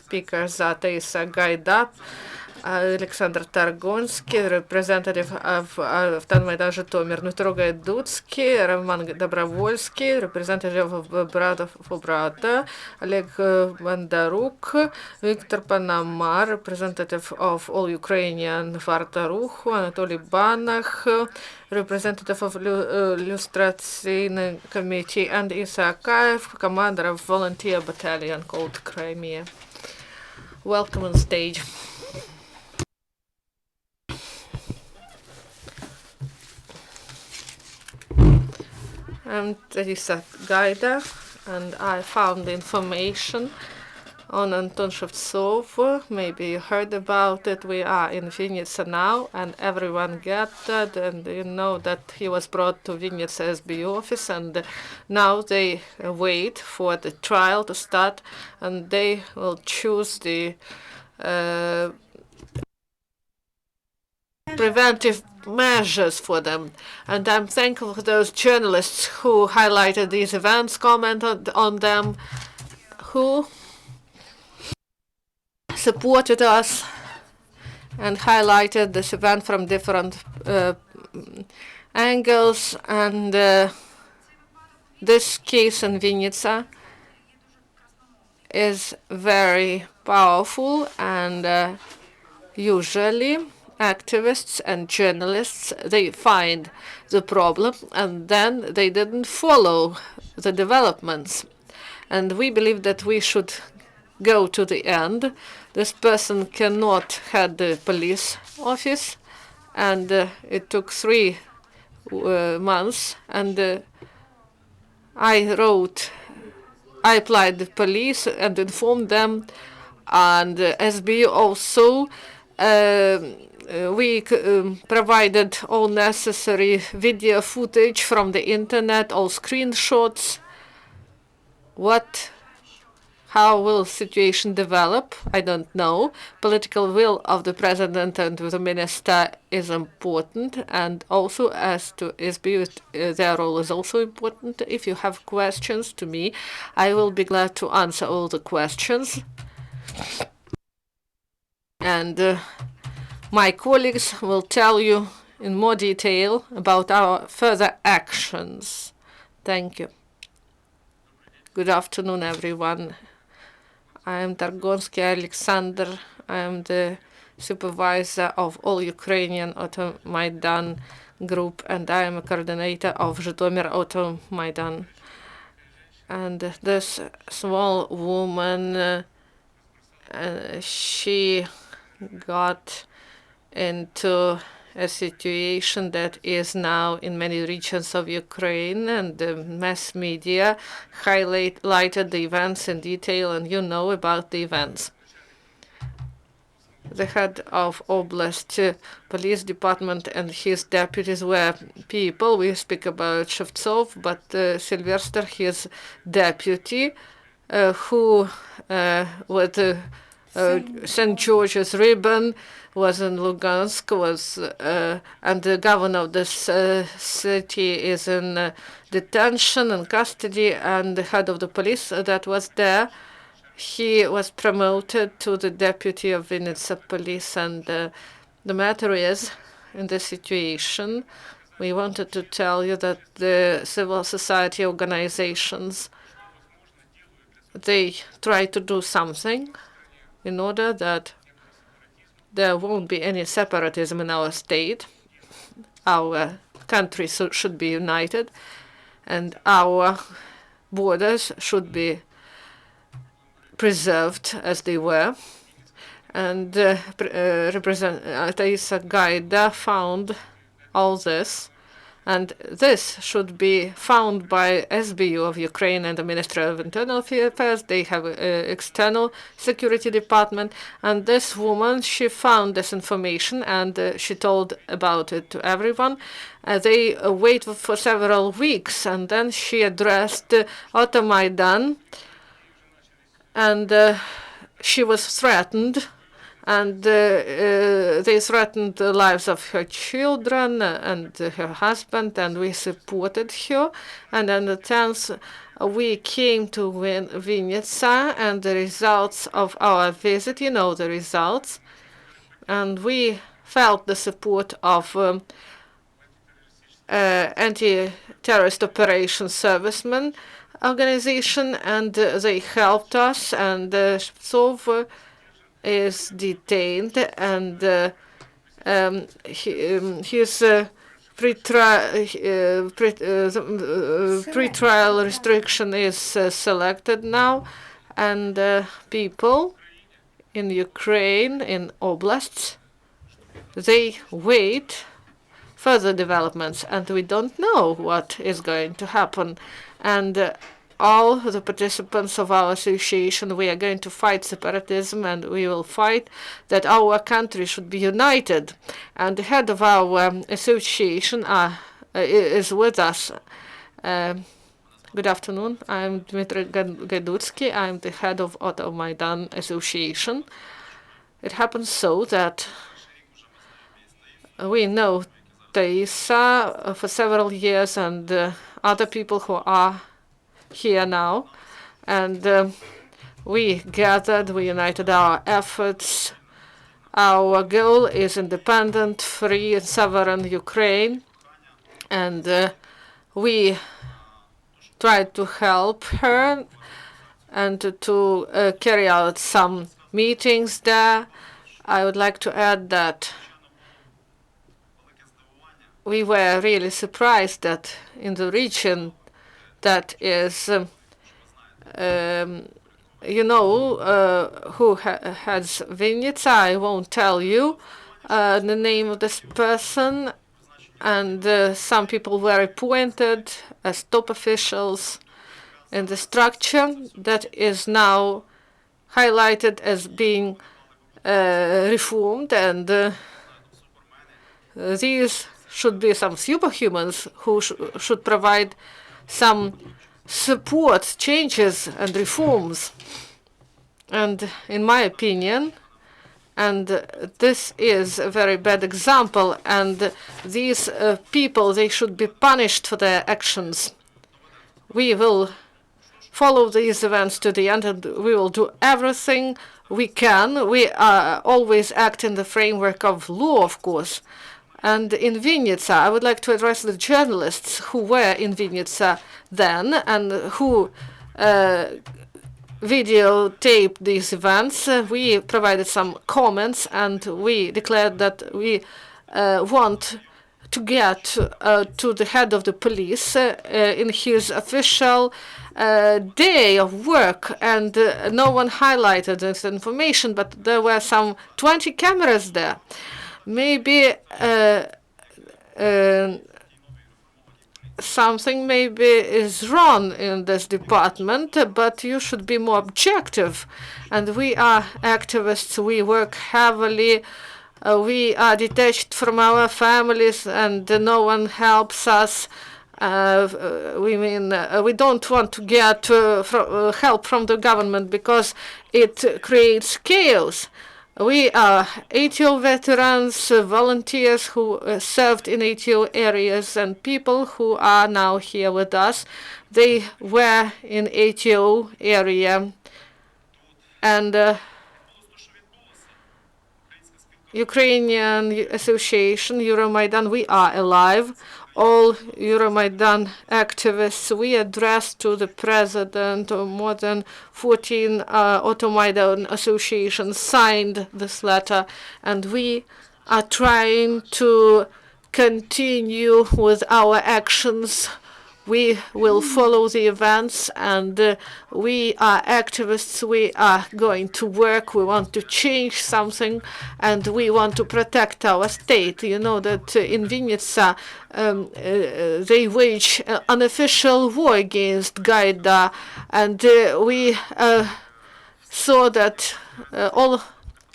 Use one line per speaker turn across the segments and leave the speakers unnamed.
speakers are Taisa, Gaida, Oleksandr Targonskyi, representative of Automaidan Zhytomyr, Dmytro Gaidutskyi, Dobrovolskyi, representative of Brata, Oleg Bondaruk, Viktor Ponomar, representative of All-Ukrainian Varta, Ruhu, Anatoliy Banakh, representative of Lustration committee, and Akaev, commander of volunteer battalion called Crimea. Welcome on stage. I'm Taisa Gaida, and I found information on Anton Shevtsov. Maybe you heard about it. We are in Vinnytsia now, and everyone gathered, and you know that he was brought to Vinnytsia SBU office, and now they wait for the trial to start, and they will choose the preventive measures for them. And I'm thankful for those journalists who highlighted these events, commented on them, who supported us and highlighted this event from different angles. And this case in Vinnytsia is very powerful, and usually activists and journalists, they find the problem and then they didn't follow the developments. And we believe that we should go to the end. This person cannot head the police office, and it took 3 months, and I applied the police and informed them, and SBU also we provided all necessary video footage from the internet, all screenshots. How will situation develop? I don't know. Political will of the president and the minister is important, and also as to SBU, their role is also important. If you have questions to me, I will be glad to answer all the questions. And my colleagues will tell you in more detail about our further actions. Thank you. Good afternoon, everyone. I am Targonskyi Oleksandr. I am the supervisor of All-Ukrainian Automaidan group, and I am a coordinator of Zhytomyr Automaidan. And this small woman, she got into a situation that is now in many regions of Ukraine, and the mass media highlighted the events in detail, and you know about the events. The head of Oblast police department and his deputies were people. We speak about Shevtsov, but Sylvester, his deputy, who with St. George's ribbon, was in Lugansk, and the governor of this city is in detention and custody, and the head of the police that was there, he was promoted to the deputy of Vinnytsia police. And the matter is, in this situation, we wanted to tell you that the civil society organizations, they try to do something in order that there won't be any separatism in our state. Our country should be united, and our borders should be preserved as they were. And Taisa Gaida found all this, and this should be found by SBU of Ukraine and the Ministry of Internal Affairs. They have an external security department, and this woman, she found this information, and she told about it to everyone. They waited for several weeks, and then she addressed Automaidan, and she was threatened, and they threatened the lives of her children and her husband, and we supported her. And on the 10th We came to Vinnytsia, and the results of our visit, you know the results, and we felt the support of anti-terrorist operation servicemen organization, and they helped us, and Shevtsov is detained, and his pre-trial restriction is selected now, and people in Ukraine, in oblasts, they wait further developments, and we don't know what is going to happen. And all the participants of our association, we are going to fight separatism, and we will fight that our country should be united. And the head of our association is with us. Good afternoon. I'm Dmytro Gaidutskyi. I'm the head of Automaidan Association. It happens so that we know Taisa for several years, and other people who are here now, and we gathered, we united our efforts. Our goal is independent, free, and sovereign Ukraine, and we tried to help her and to carry out some meetings there. I would like to add that we were really surprised that in the region that is, who has Vinnytsia. I won't tell you the name of this person, and some people were appointed as top officials in the structure that is now highlighted as being reformed, and these should be some superhumans who should provide some support, changes, and reforms. And in my opinion, and this is a very bad example, and these people, they should be punished for their actions. We will follow these events to the end, and we will do everything we can. We always act in the framework of law, of course. And in Vinnytsia, I would like to address the journalists who were in Vinnytsia then and who videotaped these events. We provided some comments, and we declared that we want to get to the head of the police in his official day of work, and no one highlighted this information, but there were some 20 cameras there. Maybe something maybe is wrong in this department, but you should be more objective. And we are activists, we work heavily, we are detached from our families, and no one helps us. We don't want to get help from the government because it creates chaos. We are ATO veterans, volunteers who served in ATO areas, and people who are now here with us. They were in ATO area, and Ukrainian Association, Euromaidan, we are alive. All Euromaidan activists, we addressed to the president, more than 14 Automaidan associations signed this letter, and we are trying to continue with our actions. We will follow the events, and we are activists. We are going to work. We want to change something, and we want to protect our state. You know that in Vinnytsia, they wage an unofficial war against Gaida, and we saw that all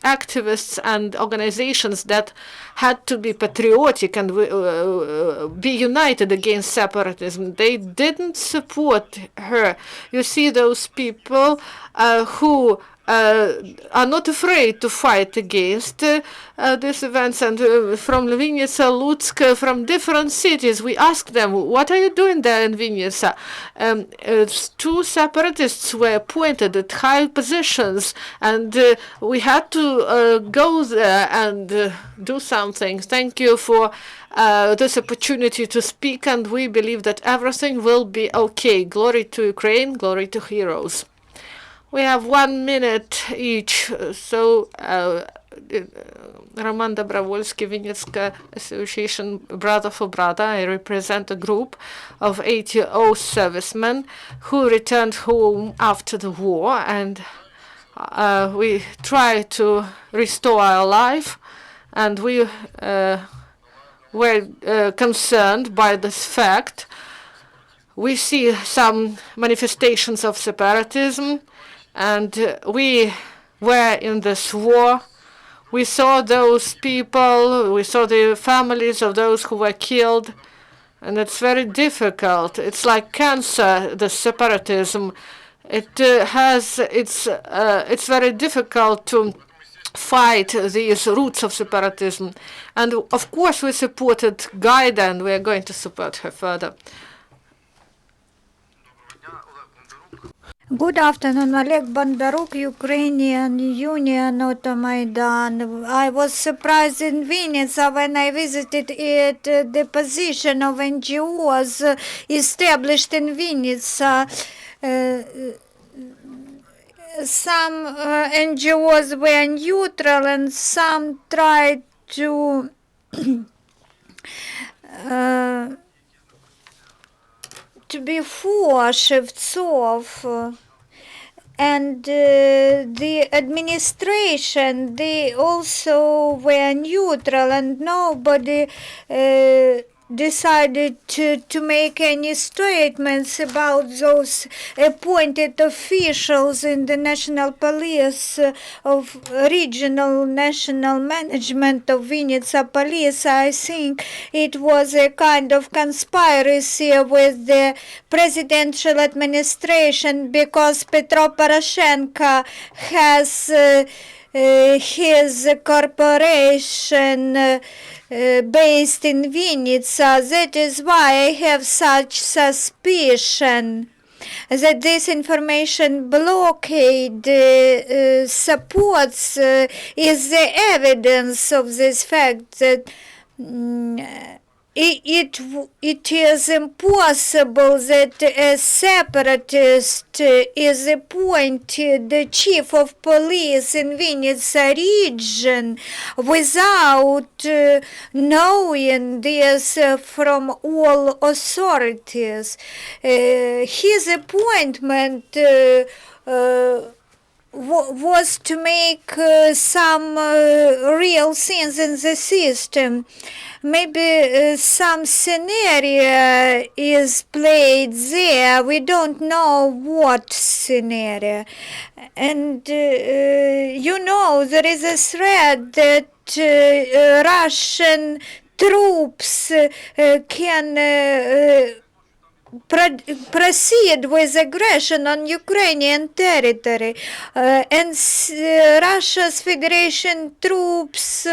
activists and organizations that had to be patriotic and be united against separatism, they didn't support her. You see those people who are not afraid to fight against these events. And from Vinnytsia, Lutsk, from different cities, we asked them, what are you doing there in Vinnytsia? Two separatists were appointed at high positions, and we had to go there and do something. Thank you for this opportunity to speak, and we believe that everything will be okay. Glory to Ukraine, glory to heroes. We have 1 minute each, so Roman Dobrovolskyi, Vinnytsia Association, Brata for Brata. I represent a group of 80 servicemen who returned home after the war, and we try to restore our life, and we were concerned by this fact. We see some manifestations of separatism, and we were in this war. We saw those people, we saw the families of those who were killed, and it's very difficult. It's like cancer, the separatism. It's very difficult to fight these roots of separatism. And of course we supported Gaida, and we are going to support her further.
Good afternoon, Oleg, Bondaruk, Ukrainian Union, Automaidan. I was surprised in Vinnytsia when I visited it, the position of NGOs established in Vinnytsia. Some NGOs were neutral and some tried to be for Shevtsov, and the administration, they also were neutral, and nobody decided to make any statements about those appointed officials in the national police of regional national management of Vinnytsia police. I think it was a kind of conspiracy with the presidential administration, because Petro Poroshenko has his corporation based in Vinnytsia. That is why I have such suspicion that this information blockade supports is the evidence of this fact that it is impossible that a separatist is appointed the chief of police in Vinnytsia region without knowing this from all authorities. His appointment was to make some real things in the system. Maybe some scenario is played there. We don't know what scenario. And there is a threat that Russian troops can proceed with aggression on Ukrainian territory, and Russia's Federation troops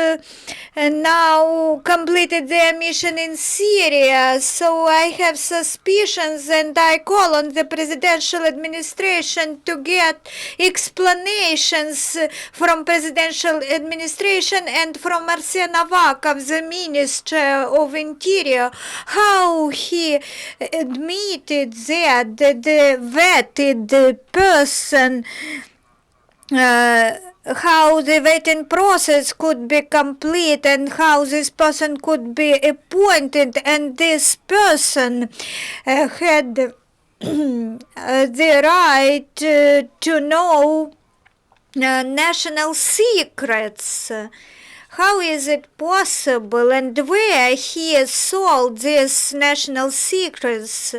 now completed their mission in Syria. So I have suspicions, and I call on the presidential administration to get explanations from presidential administration and from Arsen Avakov, the Minister of Interior, how he admitted that the vetted person, how the vetting process could be complete and how this person could be appointed, and this person had the right to know national secrets. How is it possible, and where he sold these national secrets?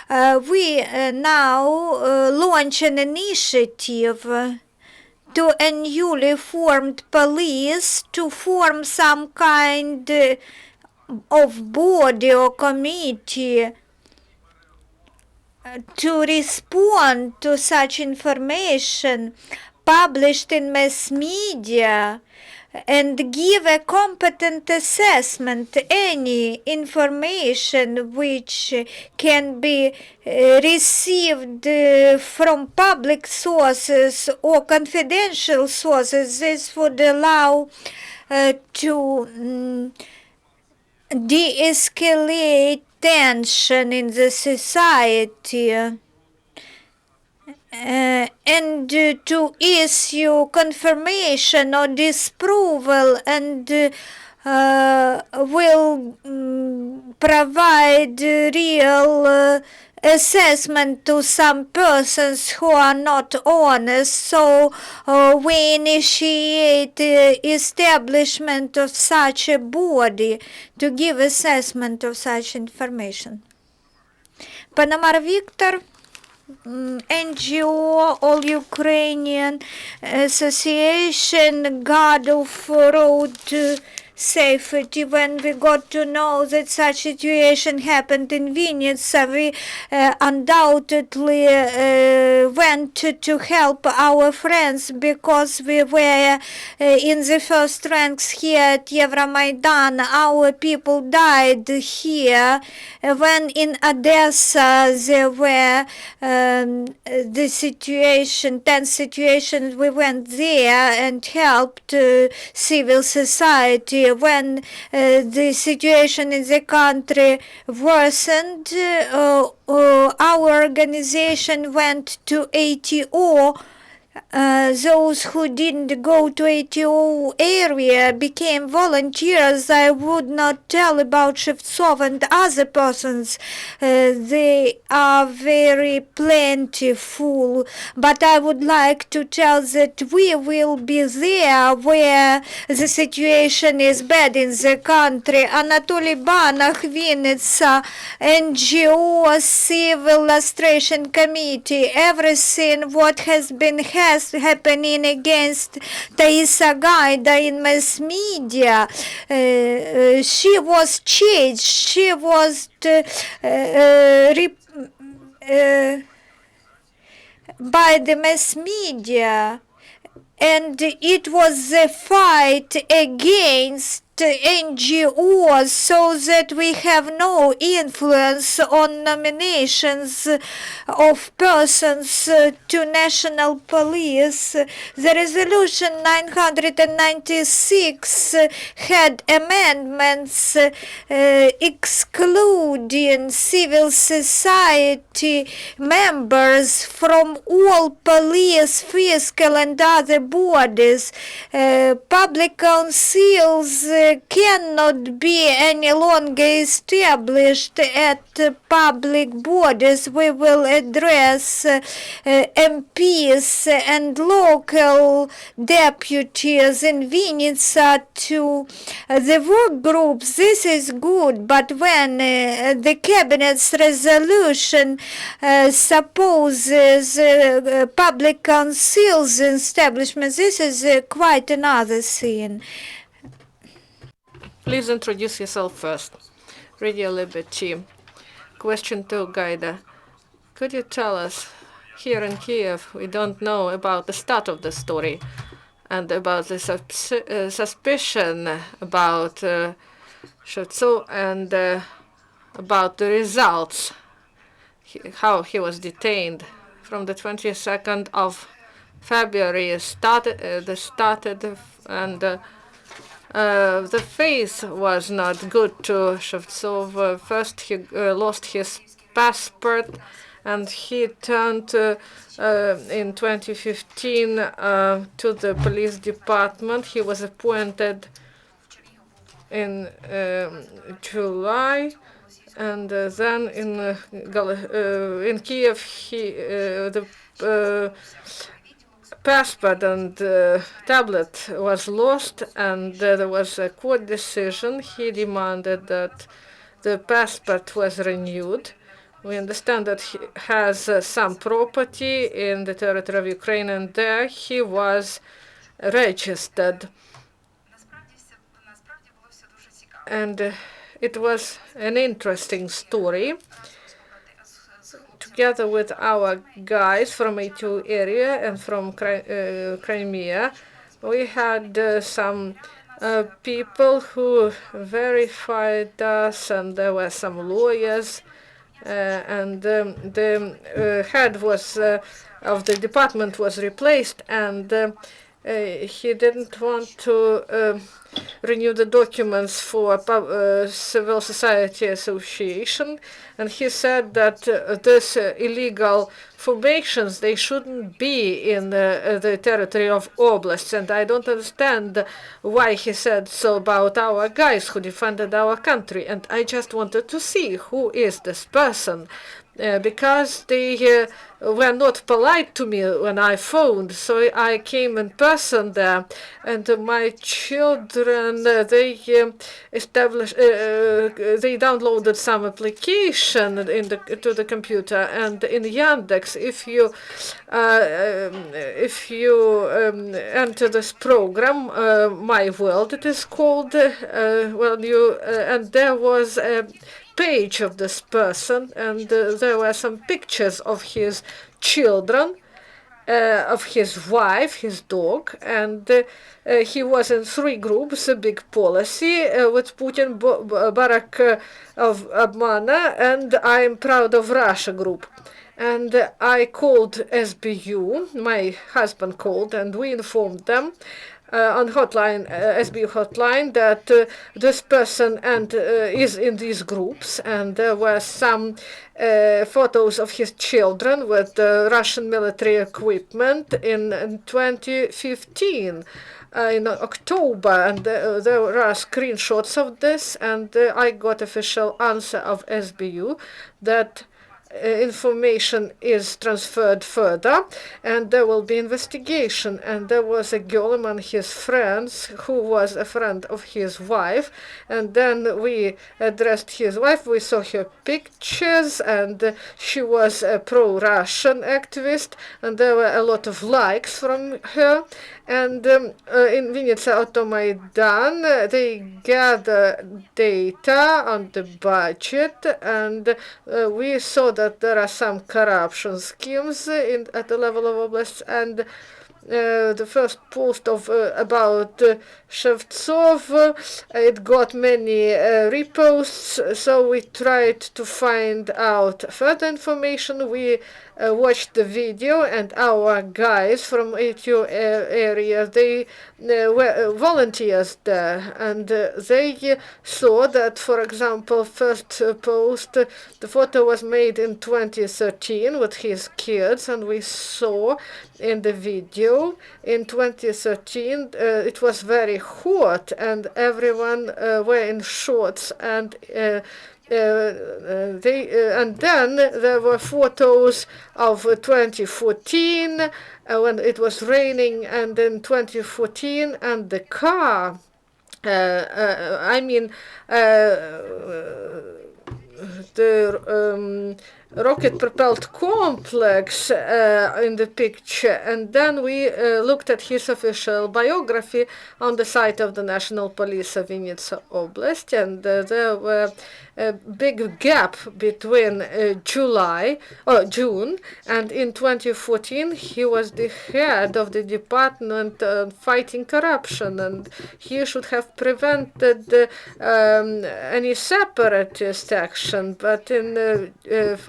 We now launch an initiative to a newly formed police to form some kind of body or committee to respond to such information. published in mass media and give a competent assessment. Any information which can be received from public sources or confidential sources, this would allow to de-escalate tension in the society. And to issue confirmation or disapproval, and will provide real assessment to some persons who are not honest. So we initiate establishment of such a body to give assessment of such information. Ponomar Viktor, NGO, All-Ukrainian Association, Guard of Road Safety. When we got to know that such situation happened in Vinnytsia, we undoubtedly went to help our friends, because we were in the first ranks here at Euromaidan. Our people died here. When in Odesa there were the situation, tense situations, we went there and helped civil society. When the situation in the country worsened, our organization went to ATO. Those who didn't go to ATO area became volunteers. I would not tell about Shevtsov and other persons. They are very plentiful. But I would like to tell that we will be there where the situation is bad in the country. Anatoliy, Banakh, Vinnytsia, NGO, Civil Lustration Committee, everything what has been happening against Taisa Gaida in mass media. She was changed. She was by the mass media, and it was the fight against NGOs, so that we have no influence on nominations of persons to national police. The resolution 996 had amendments excluding civil society members from all police, fiscal and other bodies. Public councils cannot be any longer established at public bodies. We will address MPs and local deputies in Vinnytsia to the work groups. This is good, but when the cabinet's resolution supposes public councils establishment, this is quite another thing.
Please introduce yourself first. Radio Liberty. Question to Gaida. Could you tell us, here in Kiev, we don't know about the start of the story and about the suspicion about Shevtsov and about the results, how he was detained from the 22nd of February started, and the face was not good to Shevtsov. First, he lost his passport, and he turned in 2015 to the police department. He was appointed in July, and then in Kiev, the passport and tablet was lost, and there was a court decision. He demanded that the passport was renewed. We understand that he has some property in the territory of Ukraine, and there he was registered. And it was an interesting story. To together with our guys from A2 area and from Crimea. We had some people who verified us, and there were some lawyers, and the head was of the department was replaced, and he didn't want to renew the documents for civil society association, and he said that this illegal formations, they shouldn't be in the territory of oblasts, and I don't understand why he said so about our guys who defended our country, and I just wanted to see who is this person. Because they were not polite to me when I phoned, so I came in person there, and my children they established they downloaded some application to the computer, and in Yandex, if you enter this program, My World it is called, and there was a page of this person, and there were some pictures of his children, of his wife, his dog, and he was in 3 groups, a big policy with Putin, Barack of Obmana, and I'm proud of Russia group. And I called SBU, my husband called, and we informed them on hotline, SBU hotline, that this person is in these groups, and there were some photos of his children with Russian military equipment in 2015. In October, and there are screenshots of this, and I got official answer of SBU that information is transferred further, and there will be investigation. And there was a girl among his friends who was a friend of his wife, and then we addressed his wife. We saw her pictures, and she was a pro-Russian activist, and there were a lot of likes from her. And in Vinnytsia Automaidan, they gather data on the budget, and we saw that there are some corruption schemes at the level of oblasts, and the first post of about Shevtsov, it got many reposts, so we tried to find out further information. We watched the video, and our guys from A2 area, they were volunteers there, and they saw that, for example, first post, the photo was made in 2013 with his kids, and we saw in the video in 2013 it was very hot, and everyone were in shorts, and and then there were photos of 2014 when it was raining, and in 2014, and the car, the rocket-propelled complex in the picture, and then we looked at his official biography on the site of the National Police of Vinnytsia Oblast, and there were a big gap between June, and in 2014 he was the head of the department fighting corruption, and he should have prevented any separatist action, but in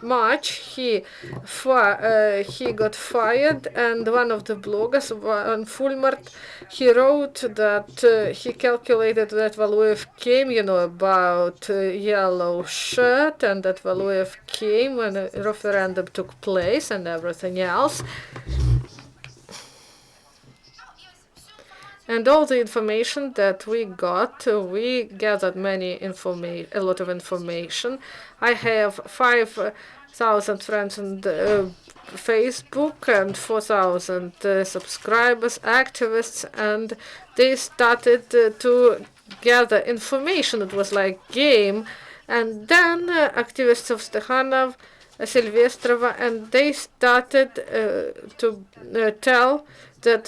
March he got fired, and one of the bloggers on Fulmart, he wrote that he calculated that Valuev came, about yellow shirt, and that Valuev came when a referendum took place and everything else. And all the information that we got, we gathered a lot of information. I have 5,000 friends on Facebook and 4,000 subscribers, activists, and they started to gather information. It was like game. And then activists of Stakhanov, Silvestrova, and they started to tell that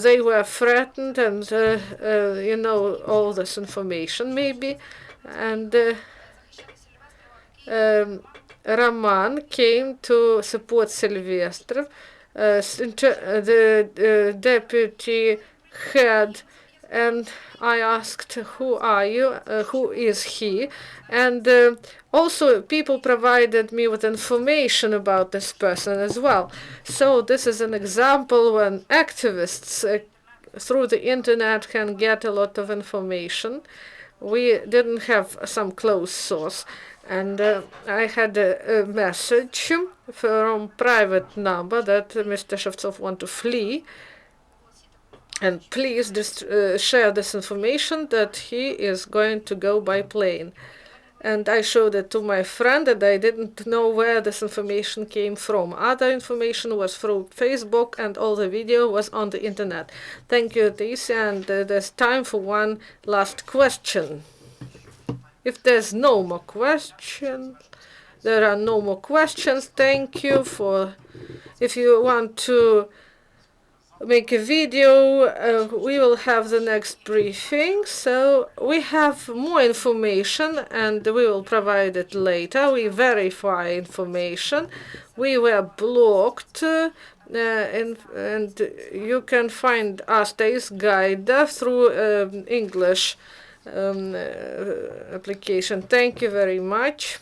they were threatened, and all this information maybe, and Roman came to support Sylvester, the deputy head, and I asked, "Who are you? Who is he?" And also, people provided me with information about this person as well. So this is an example when activists through the internet can get a lot of information. We didn't have some close source, and I had a message from private number that Mr. Shevtsov want to flee, and please share this information that he is going to go by plane. And I showed it to my friend, and I didn't know where this information came from. Other information was through Facebook, and all the video was on the internet. Thank you, Taisa, and there's time for one last question. If there's no more questions, there are no more questions. Thank you for. If you want to make a video, we will have the next briefing. So we have more information and we will provide it later. We verify information. We were blocked, and you can find us Gaida through English application. Thank you very much.